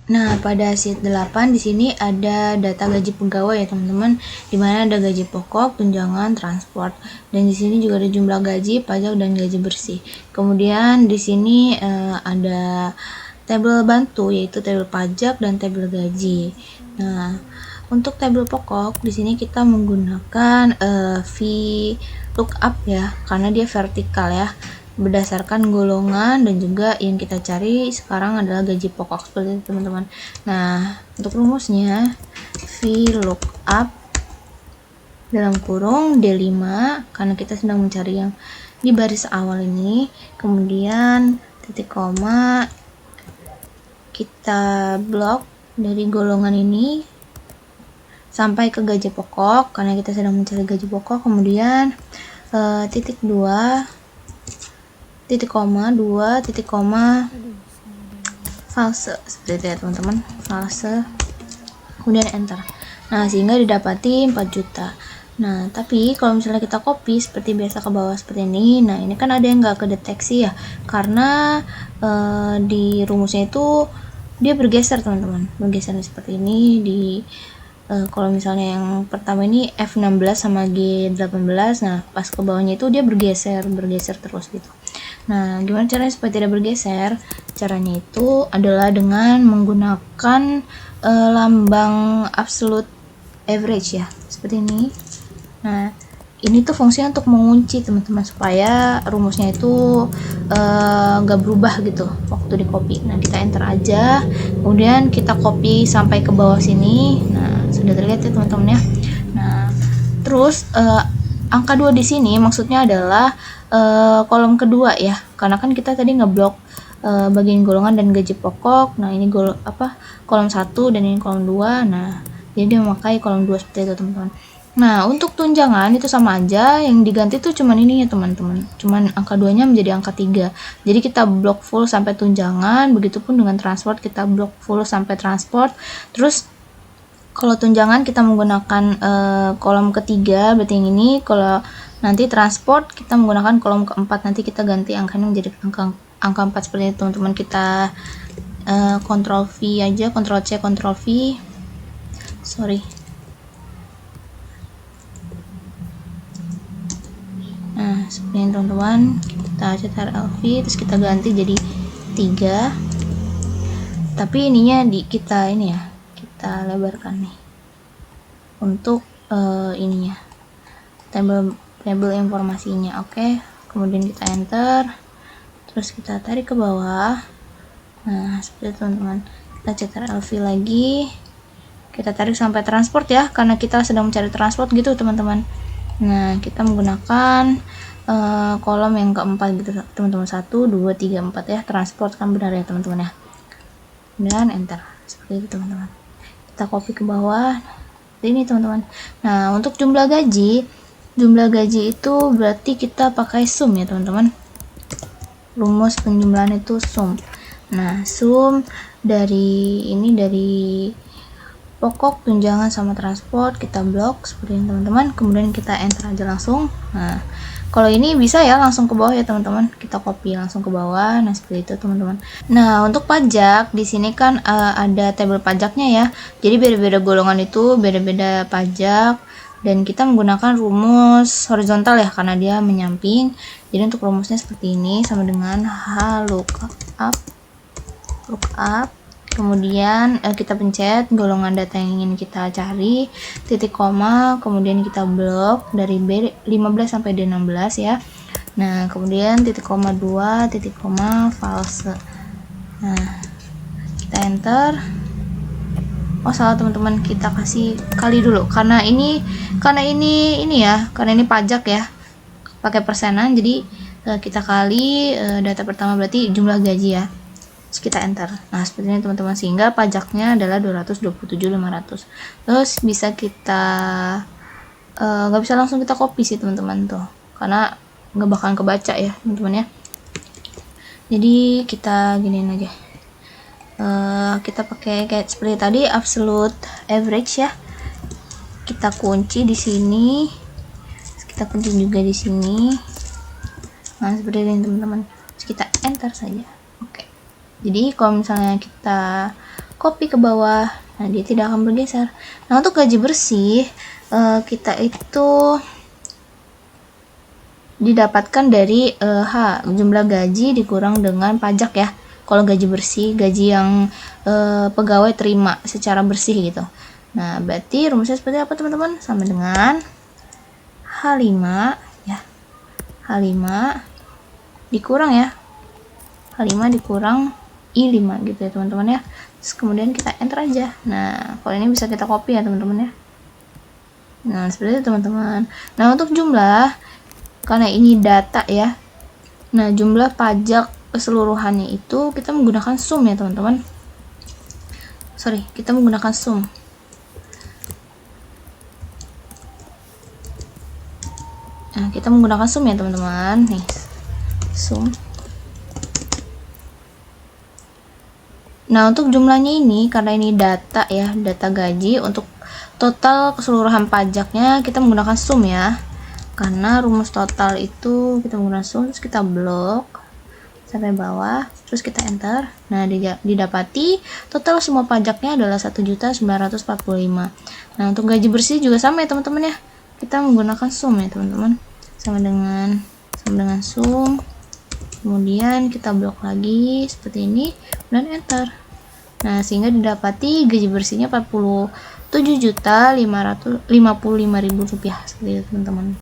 Nah, pada sheet 8 di sini ada data gaji pegawai ya, teman-teman. Di mana ada gaji pokok, tunjangan, transport. Dan di sini juga ada jumlah gaji, pajak dan gaji bersih. Kemudian di sini ada tabel bantu, yaitu tabel pajak dan tabel gaji. Nah, untuk tabel pokok di sini kita menggunakan VLOOKUP ya, karena dia vertikal ya, berdasarkan golongan, dan juga yang kita cari sekarang adalah gaji pokok seperti itu, teman-teman. Nah, untuk rumusnya VLOOKUP dalam kurung D5, karena kita sedang mencari yang di baris awal ini, kemudian titik koma, kita blok dari golongan ini sampai ke gaji pokok, karena kita sedang mencari gaji pokok. Kemudian titik 2, titik koma, 2 titik koma, false seperti itu ya, teman-teman, false, kemudian enter. Nah, sehingga didapati 4 juta. Nah, tapi kalau misalnya kita copy seperti biasa ke bawah seperti ini, nah ini kan ada yang nggak kedeteksi ya, karena di rumusnya itu dia bergeser, teman-teman, bergeser seperti ini. Di kalau misalnya yang pertama ini F16 sama G18, nah pas ke bawahnya itu dia bergeser terus gitu. Nah, gimana caranya supaya tidak bergeser? Caranya itu adalah dengan menggunakan lambang absolute average ya, seperti ini. Nah, ini tuh fungsinya untuk mengunci, teman-teman, supaya rumusnya itu nggak berubah gitu waktu di copy. Nah, kita enter aja, kemudian kita copy sampai ke bawah sini. Nah, sudah terlihat ya, teman-teman ya. Nah, terus angka 2 di sini maksudnya adalah kolom kedua ya, karena kan kita tadi ngeblok bagian golongan dan gaji pokok. Nah, ini kolom 1 dan ini kolom 2. Nah, jadi dia memakai kolom 2 seperti itu, teman-teman. Nah, untuk tunjangan itu sama aja, yang diganti tuh cuman ini ya, teman-teman, cuman angka 2 nya menjadi angka 3. Jadi kita blok full sampai tunjangan, begitupun dengan transport, kita blok full sampai transport. Terus kalau tunjangan kita menggunakan kolom ketiga, berarti yang ini. Kalau nanti transport kita menggunakan kolom keempat, nanti kita ganti angkanya menjadi angka 4 seperti itu, teman-teman. Kita Ctrl V aja, Ctrl C, Ctrl V, sorry. Nah, seperti ini, teman-teman, kita cetar LV, terus kita ganti jadi 3, tapi ininya kita ini ya, kita lebarkan nih untuk ininya, tabel informasinya. Oke, kemudian kita enter, terus kita tarik ke bawah. Nah, seperti itu, teman-teman. Kita cetar LV lagi, kita tarik sampai transport ya, karena kita sedang mencari transport gitu, teman-teman. Nah, kita menggunakan kolom yang keempat gitu, teman-teman, 1, 2, 3, 4 ya, transport kan benar ya, teman-teman ya. Dan enter seperti itu, teman-teman. Kita copy ke bawah ini, teman-teman. Nah, untuk jumlah gaji itu berarti kita pakai sum ya, teman-teman. Rumus penjumlahan itu sum. Nah, sum dari pokok, tunjangan sama transport kita blok seperti ini, teman-teman. Kemudian kita enter aja langsung. Nah, kalau ini bisa ya langsung ke bawah ya, teman-teman, kita copy langsung ke bawah. Nah, seperti itu, teman-teman. Nah, untuk pajak di sini kan ada tabel pajaknya ya, jadi beda-beda golongan itu beda-beda pajak, dan kita menggunakan rumus horizontal ya, karena dia menyamping. Jadi untuk rumusnya seperti ini, sama dengan HLOOKUP, kemudian kita pencet golongan data yang ingin kita cari, titik koma, kemudian kita blok dari B15 sampai D16 ya. Nah, kemudian titik koma 2, titik koma, false. Nah, kita enter. Oh, salah, teman-teman, kita kasih kali dulu, karena ini ya, karena ini pajak ya, pakai persenan, jadi kita kali data pertama berarti jumlah gaji ya. Terus kita enter. Nah, seperti ini, teman-teman, sehingga pajaknya adalah 227.500. Terus bisa kita nggak bisa langsung kita copy sih, teman-teman, tuh, karena nggak bakalan kebaca ya, teman-teman ya. Jadi kita giniin aja, kita pakai kayak seperti tadi, absolute average ya. Kita kunci di sini, kita kunci juga di sini. Nah, seperti ini, teman-teman. Terus kita enter saja. Oke. Jadi kalau misalnya kita copy ke bawah. Nah, dia tidak akan bergeser. Nah, untuk gaji bersih kita itu didapatkan dari jumlah gaji dikurang dengan pajak ya. Kalau gaji bersih, gaji yang pegawai terima secara bersih gitu. Nah, berarti rumusnya seperti apa teman-teman? Sama dengan H5 ya. H5 dikurang ya. H5 dikurang I5 gitu ya teman-teman ya. Terus kemudian kita enter aja. Nah, kalau ini bisa kita copy ya teman-teman ya. Nah, seperti itu teman-teman. Nah, untuk jumlah, karena ini data ya. Nah, jumlah pajak keseluruhannya itu kita menggunakan sum ya teman-teman. Sorry, kita menggunakan sum. Nah, kita menggunakan sum ya teman-teman. Nih, sum. Nah, untuk jumlahnya ini, karena ini data ya, data gaji, untuk total keseluruhan pajaknya kita menggunakan sum ya. Karena rumus total itu kita menggunakan sum, terus kita blok sampai bawah, terus kita enter. Nah, didapati total semua pajaknya adalah 1.945. Nah, untuk gaji bersih juga sama ya teman-teman ya. Kita menggunakan sum ya teman-teman. Sama dengan sum. Kemudian kita blok lagi seperti ini dan enter. Nah, sehingga didapati gaji bersihnya 47.555.000 rupiah seperti itu teman-teman.